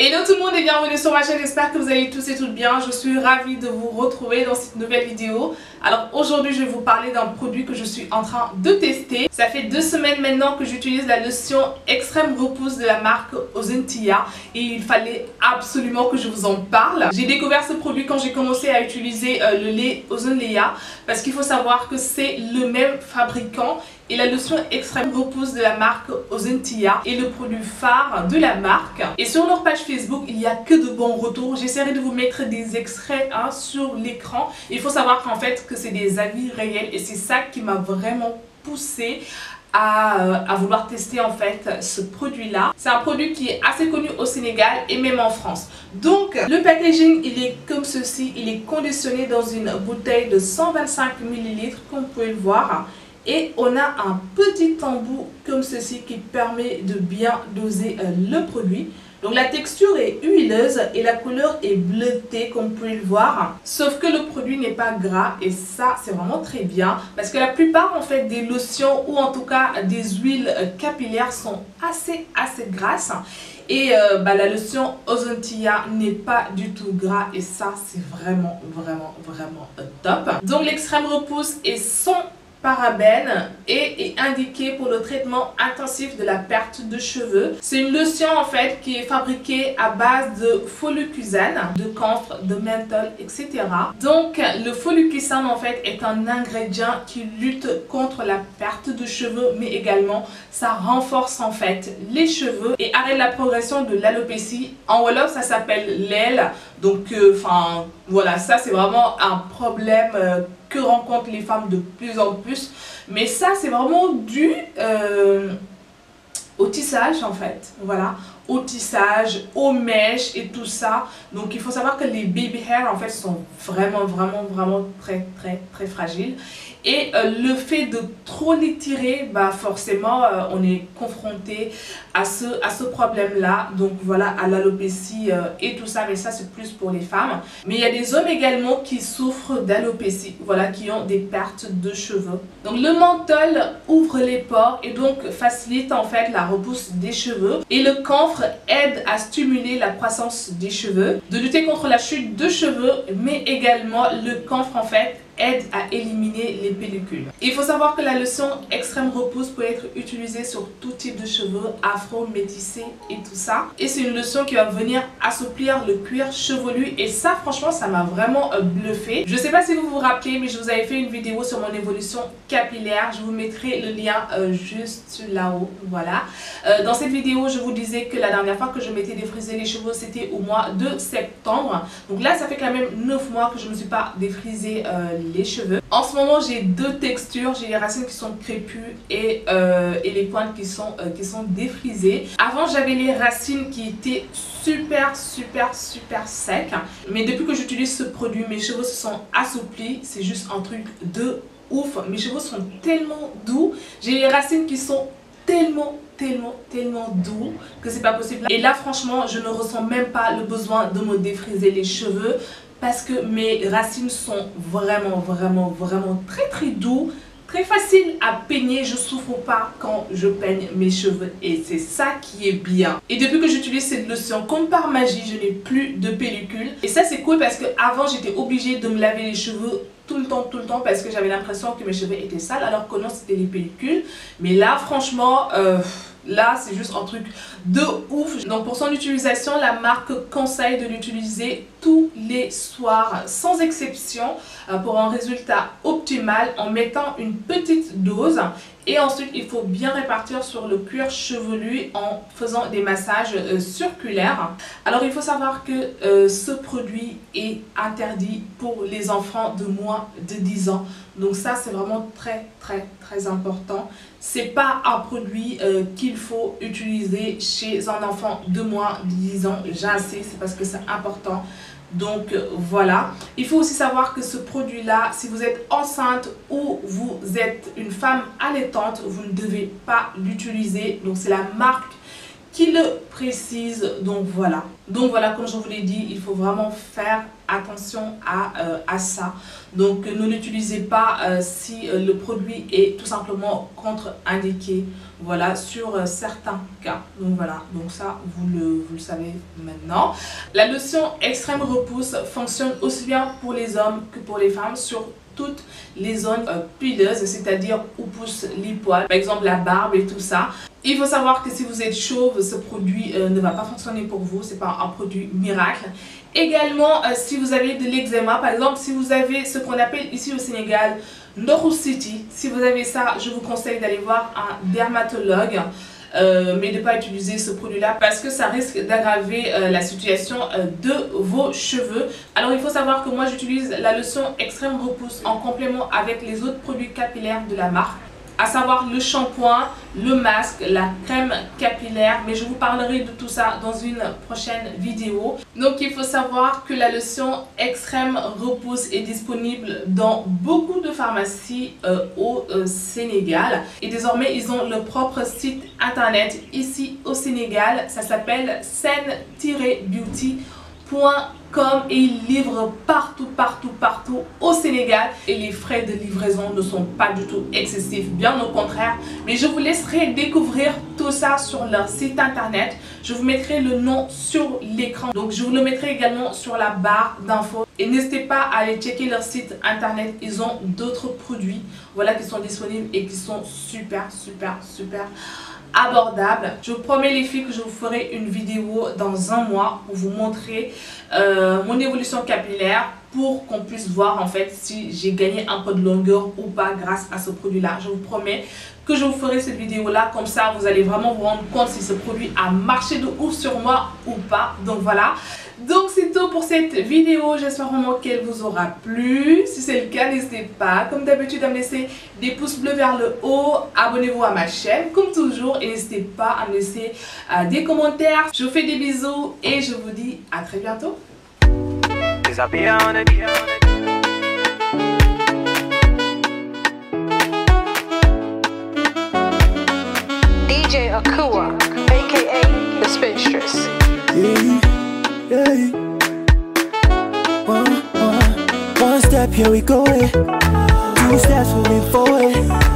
Hello tout le monde et bienvenue sur ma chaîne, j'espère que vous allez tous et toutes bien. Je suis ravie de vous retrouver dans cette nouvelle vidéo. Alors aujourd'hui je vais vous parler d'un produit que je suis en train de tester. Ça fait 2 semaines maintenant que j'utilise la lotion extrême repousse de la marque Ozontia et il fallait absolument que je vous en parle. J'ai découvert ce produit quand j'ai commencé à utiliser le lait Ozonlea parce qu'il faut savoir que c'est le même fabricant. Et la lotion extrême repousse de la marque Ozontia est le produit phare de la marque. Et sur leur page Facebook, il n'y a que de bons retours. J'essaierai de vous mettre des extraits sur l'écran. Il faut savoir qu'en fait, que c'est des avis réels. Et c'est ça qui m'a vraiment poussé à vouloir tester en fait ce produit-là. C'est un produit qui est assez connu au Sénégal et même en France. Donc, le packaging, il est comme ceci. Il est conditionné dans une bouteille de 125 ml, comme vous pouvez le voir. Et on a un petit embout comme ceci qui permet de bien doser le produit. Donc la texture est huileuse et la couleur est bleutée comme vous pouvez le voir. Sauf que le produit n'est pas gras et ça c'est vraiment très bien. Parce que la plupart en fait des lotions ou en tout cas des huiles capillaires sont assez grasses. Et la lotion Ozontia n'est pas du tout gras et ça c'est vraiment top. Donc l'extrême repousse est sans parabènes et est indiqué pour le traitement intensif de la perte de cheveux. C'est une lotion en fait qui est fabriquée à base de folucusane, de camphre, de menthol, etc. Donc le folucusane en fait est un ingrédient qui lutte contre la perte de cheveux, mais également ça renforce en fait les cheveux et arrête la progression de l'alopécie. En Wolof ça s'appelle l'aile. Donc voilà, ça c'est vraiment un problème que rencontrent les femmes de plus en plus. Mais ça c'est vraiment dû au tissage en fait. Voilà, au tissage, aux mèches et tout ça. Donc il faut savoir que les baby hair en fait sont vraiment très fragiles. Et le fait de trop les tirer, bah forcément on est confronté à ce problème là. Donc voilà, à l'alopécie et tout ça, mais ça c'est plus pour les femmes. Mais il y a des hommes également qui souffrent d'alopécie, voilà, qui ont des pertes de cheveux. Donc le menthol ouvre les pores et donc facilite en fait la repousse des cheveux. Et le camphre aide à stimuler la croissance des cheveux, de lutter contre la chute de cheveux, mais également le camphre en fait aide à éliminer les pellicules. Il faut savoir que la lotion extrême repousse peut être utilisée sur tout type de cheveux, afro, métissés et tout ça. Et c'est une lotion qui va venir assouplir le cuir chevelu et ça franchement ça m'a vraiment bluffé. Je sais pas si vous vous rappelez mais je vous avais fait une vidéo sur mon évolution capillaire. Je vous mettrai le lien juste là-haut. Voilà. Dans cette vidéo je vous disais que la dernière fois que je m'étais défrisé les cheveux c'était au mois de septembre. Donc là ça fait quand même 9 mois que je ne me suis pas défrisé les cheveux. En ce moment j'ai deux textures, j'ai les racines qui sont crépues et les pointes qui sont défrisées. Avant j'avais les racines qui étaient super secs, mais depuis que j'utilise ce produit mes cheveux se sont assouplis, c'est juste un truc de ouf. Mes cheveux sont tellement doux, j'ai les racines qui sont tellement doux que c'est pas possible. Et là franchement je ne ressens même pas le besoin de me défriser les cheveux parce que mes racines sont vraiment très doux, très facile à peigner. Je souffre pas quand je peigne mes cheveux et c'est ça qui est bien. Et depuis que j'utilise cette lotion, comme par magie, je n'ai plus de pellicule. Et ça c'est cool parce que avant j'étais obligée de me laver les cheveux tout le temps parce que j'avais l'impression que mes cheveux étaient sales alors que non c'était les pellicules. Mais là franchement là c'est juste un truc de ouf. Donc pour son utilisation la marque conseille de l'utiliser tous les soirs sans exception pour un résultat optimal en mettant une petite dose. Et ensuite il faut bien répartir sur le cuir chevelu en faisant des massages circulaires. Alors il faut savoir que ce produit est interdit pour les enfants de moins de 10 ans. Donc ça c'est vraiment très important. C'est pas un produit qu'il faut utiliser chez un enfant de moins de 10 ans. J'insiste, c'est parce que c'est important. Donc voilà, il faut aussi savoir que ce produit là, si vous êtes enceinte ou vous êtes une femme allaitante, vous ne devez pas l'utiliser. Donc c'est la marque qui le précise. Donc voilà, comme je vous l'ai dit, il faut vraiment faire attention à ça. Donc ne l'utilisez pas si le produit est tout simplement contre-indiqué, voilà, sur certains cas. Donc voilà, donc ça vous le savez maintenant. La lotion extrême repousse fonctionne aussi bien pour les hommes que pour les femmes sur toutes les zones pileuses, c'est-à-dire où poussent les poils, par exemple la barbe et tout ça. Il faut savoir que si vous êtes chauve, ce produit ne va pas fonctionner pour vous, c'est pas un produit miracle. Également, si vous avez de l'eczéma, par exemple, si vous avez ce qu'on appelle ici au Sénégal Ndokhou Siti, si vous avez ça, je vous conseille d'aller voir un dermatologue. Mais de ne pas utiliser ce produit-là parce que ça risque d'aggraver la situation de vos cheveux. Alors il faut savoir que moi j'utilise la lotion extrême repousse en complément avec les autres produits capillaires de la marque, à savoir le shampoing, le masque, la crème capillaire, mais je vous parlerai de tout ça dans une prochaine vidéo. Donc il faut savoir que la lotion extrême repousse est disponible dans beaucoup de pharmacies au Sénégal, et désormais ils ont leur propre site internet ici au Sénégal. Ça s'appelle sen-beauty.com et ils livrent partout au Sénégal, et les frais de livraison ne sont pas du tout excessifs, bien au contraire. Mais je vous laisserai découvrir tout ça sur leur site internet. Je vous mettrai le nom sur l'écran, donc je vous le mettrai également sur la barre d'infos, et n'hésitez pas à aller checker leur site internet. Ils ont d'autres produits, voilà, qui sont disponibles et qui sont super abordable. Je vous promets les filles que je vous ferai une vidéo dans un mois pour vous montrer mon évolution capillaire, pour qu'on puisse voir en fait si j'ai gagné un peu de longueur ou pas grâce à ce produit là. Je vous promets que je vous ferai cette vidéo là, comme ça vous allez vraiment vous rendre compte si ce produit a marché de ouf sur moi ou pas. Donc voilà, donc c'est tout pour cette vidéo. J'espère vraiment qu'elle vous aura plu. Si c'est le cas, n'hésitez pas comme d'habitude à me laisser des pouces bleus vers le haut, abonnez-vous à ma chaîne comme toujours, et n'hésitez pas à me laisser des commentaires. Je vous fais des bisous et je vous dis à très bientôt. DJ Akua, aka The Spinstress. One step, here we go. 2 steps moving forward.